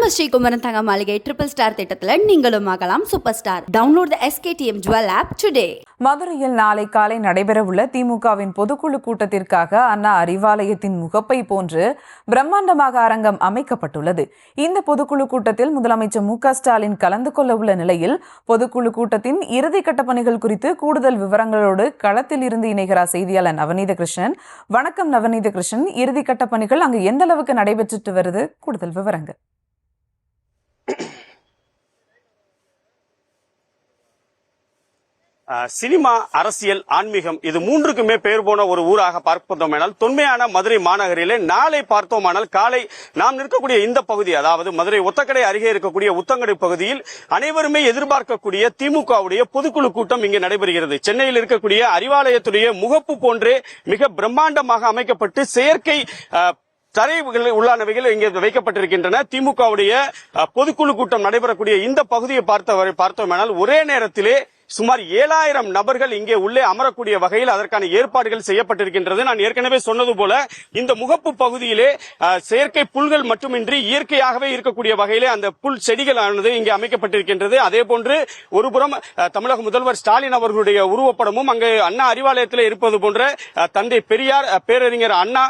நம்ம ஸ்ரீகுமரன் தங்க மாளிகை ட்ரிபிள் ஸ்டார் திட்டத்துல நீங்களும் ஆகலாம் super star. Download the SKTM jewel app today. மதுரையில் நாளை காலை நடைபெறவுள்ள திமுகவின் பொதுக்குழு கூட்டத்திற்காக அண்ணா அறிவாலயத்தின் முகப்பை போன்று பிரம்மாண்டமாக அரங்கம் அமைக்கப்பட்டுள்ளது. இந்த பொதுக்குழு கூட்டத்தில் முதலமைச்சர் மு.க.ஸ்டாலின் கலந்து கொள்ள உள்ள நிலையில் பொதுக்குழு கூட்டத்தின் இறுதிக்கட்ட பணிகள் குறித்து கூடுதல் விவரங்களோடு களத்தில் இருந்து இணைகிறார் செய்தியாளர் நவநீத கிருஷ்ணன். வணக்கம் நவநீத கிருஷ்ணன், இறுதிக்கட்ட பணிகள் அங்கு எந்த அளவுக்கு நடைபெற்று வருது? கூடுதல் விவரங்கள். சினிமா, அரசியல், ஆன்மீகம் இது மூன்றுக்குமே பெயர் போன ஒரு ஊராக பார்ப்போம் என்றால் தொன்மையான மதுரை மாநகரிலே நாளை பார்த்தோமானால் காலை நாம் நிற்கக்கூடிய இந்த பகுதி, அதாவது மதுரை ஒத்தக்கடை அருகே இருக்கக்கூடிய உத்தங்கடை பகுதியில் அனைவருமே எதிர்பார்க்கக்கூடிய திமுகவுடைய பொதுக்குழு கூட்டம் இங்கே நடைபெறுகிறது. சென்னையில் இருக்கக்கூடிய அறிவாலயத்துடைய முகப்பு போன்றே மிக பிரம்மாண்டமாக அமைக்கப்பட்டு செயற்கை தரைகள் உள்ளானவைகள் இங்கே வைக்கப்பட்டிருக்கின்றன. திமுகவுடைய பொதுக்குழு கூட்டம் நடைபெறக்கூடிய இந்த பகுதியை பார்த்தோமானால் ஒரே நேரத்திலே சுமார் 7000 நபர்கள் இங்கே உள்ளே அமரக்கூடிய வகையில் அதற்கான ஏற்பாடுகள் செய்யப்பட்டிருக்கின்றது. நான் ஏற்கனவே சொன்னது போல இந்த முகப்பு பகுதியிலே செயற்கை புல்கள் மட்டுமின்றி இயற்கையாகவே இருக்கக்கூடிய வகையிலே அந்த புல் செடிகள் ஆனது இங்கே அமைக்கப்பட்டிருக்கின்றது. அதே போன்று ஒருபுறம் தமிழக முதல்வர் ஸ்டாலின் அவர்களுடைய உருவப்படமும் அங்கே அண்ணா அறிவாலயத்தில் இருப்பது போன்ற தந்தை பெரியார், பேரறிஞர் அண்ணா,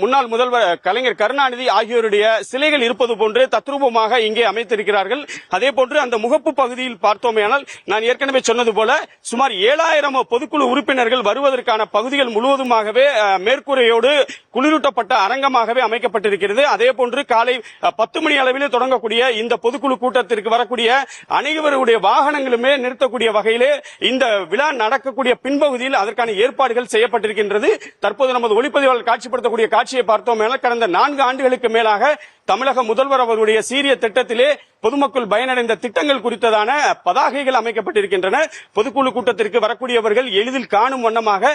முன்னாள் முதல்வர் கலைஞர் கருணாநிதி ஆகியோருடைய சிலைகள் இருப்பது போன்று தத்ரூபமாக இங்கே அமைத்திருக்கிறார்கள். அதே போன்று அந்த முகப்பு பகுதியில் பார்த்தோமேனால் நான் ஏற்கனவே சொன்னது போல சுமார் 7000 பொதுக்குழு உறுப்பினர்கள் வருவதற்கான பகுதிகள் முழுவதுமாகவே மேற்கூரையோடு குளிரூட்டப்பட்ட அரங்கமாகவே அமைக்கப்பட்டிருக்கிறது. அதே போன்று காலை 10 மணி அளவில் தொடங்கக்கூடிய இந்த பொதுக்குழு கூட்டத்திற்கு வரக்கூடிய அனைவருடைய வாகனங்களுமே நிறுத்தக்கூடிய வகையிலே இந்த விழா நடக்கக்கூடிய பின்பகுதியில் அதற்கான ஏற்பாடுகள் செய்யப்பட்டிருக்கின்றது. தற்போது நமது ஒளிப்பதிவாளர் காட்சிப்படுத்தக்கூடிய காட்சியை பார்த்தோம். கடந்த 4 ஆண்டுகளுக்கு மேலாக தமிழக முதல்வர் அவர்களுடைய சீரிய திட்டத்திலே பொதுமக்கள் பயனடைந்த திட்டங்கள் குறித்ததான பதாகைகள் அமைக்கப்பட்டிருக்கின்றன. பொதுக்குழு கூட்டத்திற்கு வரக்கூடியவர்கள் எளிதில் காணும் வண்ணமாக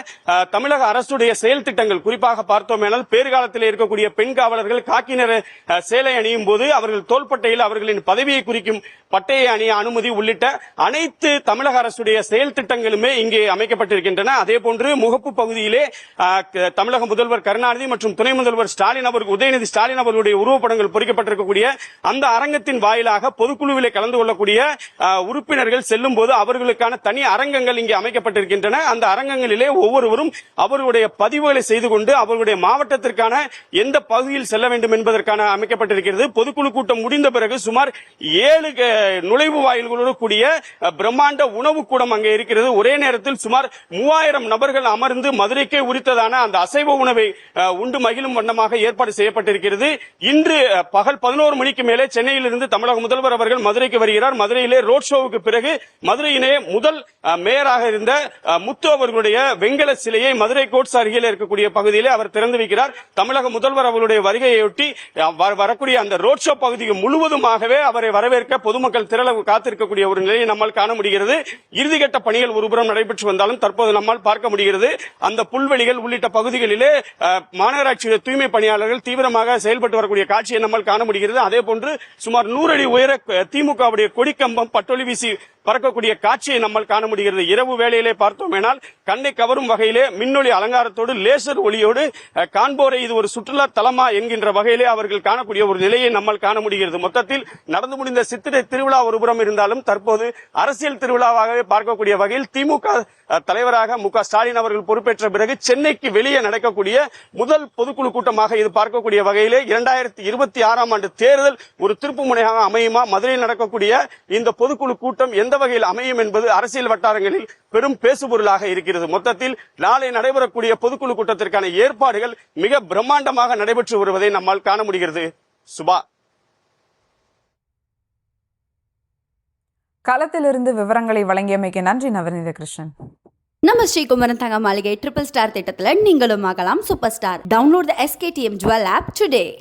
தமிழக அரசுடைய செயல் திட்டங்கள், குறிப்பாக பார்த்தோமேனால் பேறுகாலத்தில் இருக்கக்கூடிய பெண் காவலர்கள் காக்கி நிற சேலை அணியும் போது அவர்கள் தோள்பட்டையில் அவர்களின் பதவியை குறிக்கும் பட்டையை அணிய அனுமதி உள்ளிட்ட அனைத்து தமிழக அரசுடைய செயல் திட்டங்களுமே இங்கே அமைக்கப்பட்டிருக்கின்றன. அதே போன்று முகப்பு பகுதியிலே தமிழக முதல்வர் கருணாநிதி மற்றும் துணை முதல்வர் ஸ்டாலின் அவர்கள், உதயநிதி ஸ்டாலின் அவர்களுடைய உருவப்படங்கள் பொறிக்கப்பட்டிருக்கக்கூடிய அந்த அரங்கத்தின் வாயிலாக பொதுக்குழுவிலே கலந்து கொள்ளக்கூடிய உறுப்பினர்கள் செல்லும் போது அவர்களுக்கான தனி அரங்கங்கள் இங்கே அமைக்கப்பட்டிருக்கின்றன. அந்த அரங்கங்களிலே ஒவ்வொருவரும் அவர்களுடைய பதிவுகளை செய்து கொண்டு அவர்களுடைய மாவட்டத்திற்கான எந்த பகுதியில் செல்ல வேண்டும் என்பதற்கான அமைக்கப்பட்டிருக்கிறது. பொதுக்குழு கூட்டம் முடிந்த பிறகு சுமார் 7 நுழைவு வாயில்களோடு கூடிய பிரம்மாண்ட உணவு கூடம் அங்கே இருக்கிறது. ஒரே நேரத்தில் சுமார் 3000 நபர்கள் அமர்ந்து மதுரைக்கே உரித்ததான அந்த அசைவ உணவை உண்டு மகிழும் வண்ணமாக ஏற்பாடு செய்யப்பட்டிருக்கிறது. இன்று பகல் 11 மணிக்கு மேலே சென்னையிலிருந்து தமிழக முதல்வர் அவர்கள் மதுரைக்கு வருகிறார். மதுரையிலே ரோட் ஷோவுக்கு பிறகு மதுரையிலே முதல் மேயராக இருந்த முத்து அவர்களுடைய வெங்கல சிலையை மதுரை கோட்ஸ் அருகில் இருக்கக்கூடிய பகுதியிலே அவர் திறந்து வைக்கிறார். தமிழக முதல்வர் அவர்களுடைய வருகையொட்டி வரக்கூடிய அந்த ரோட் ஷோ பகுதிக்கு முழுவதுமாகவே அவரை வரவேற்க பொதுமக்கள் திரள காத்திருக்கக்கூடிய ஒரு நிலையை நம்மால் காண முடிகிறது. இறுதிக்கட்ட பணிகள் ஒருபுறம் நடைபெற்று வந்தாலும் தற்போது நம்மால் பார்க்க முடிகிறது அந்த புல்வெளிகள் உள்ளிட்ட பகுதிகளிலே மாநகராட்சியுடைய தூய்மை பணியாளர்கள் தீவிரமாக செயல்பட்டு வரக்கூடிய காட்சியை நம்மால் காண முடிகிறது. அதே போன்று சுமார் 100 அடி உயர திமுகவுடைய கொடிக்கம்பம் பட்டொலி வீசி பறக்கக்கூடிய காட்சியை நம்மால் காண முடிகிறது. இரவு வேளையிலே பார்த்தோமேனால் கண்ணை கவரும் வகையிலே மின்னொளி அலங்காரத்தோடு லேசர் ஒளியோடு காண்போரை இது ஒரு சுற்றுலா தலமா என்கின்ற வகையிலே அவர்கள் காணக்கூடிய ஒரு நிலையை நம்மால் காண முடிகிறது. மொத்தத்தில் நடந்து முடிந்த சித்திரை திருவிழா ஒருபுறம் இருந்தாலும் தற்போது அரசியல் திருவிழாவாகவே பார்க்கக்கூடிய வகையில் திமுக தலைவராக மு.க. ஸ்டாலின் அவர்கள் பொறுப்பேற்ற பிறகு சென்னைக்கு வெளியே நடக்கக்கூடிய முதல் பொதுக்குழு கூட்டமாக இது பார்க்கக்கூடிய வகையிலே 2026ஆம் ஆண்டு தேர்தல் ஒரு திருப்பு முனையாக அமையுமா, மதுரையில் நடக்கக்கூடிய இந்த பொதுக்குழு கூட்டம் எந்த வகையில் அமையும் என்பது அரசியல் வட்டாரங்களில் பெரும் பேசுபொருளாக இருக்கிறது. மொத்தத்தில் நாளை நடைபெறக்கூடிய பொதுக்குழு கூட்டத்திற்கான ஏற்பாடுகள் மிக பிரம்மாண்டமாக நடைபெற்று வருவதை நம்மால் காண முடிகிறது. சுபா, களத்திலிருந்து விவரங்களை வழங்கியமைக்கு நன்றி நவநீத கிருஷ்ணன். நம்ம ஸ்ரீகுமரன் தங்க மாளிகை ட்ரிபிள் ஸ்டார் திட்டத்துல நீங்களும் ஆகலாம் super star. Download the SKTM jewel app today.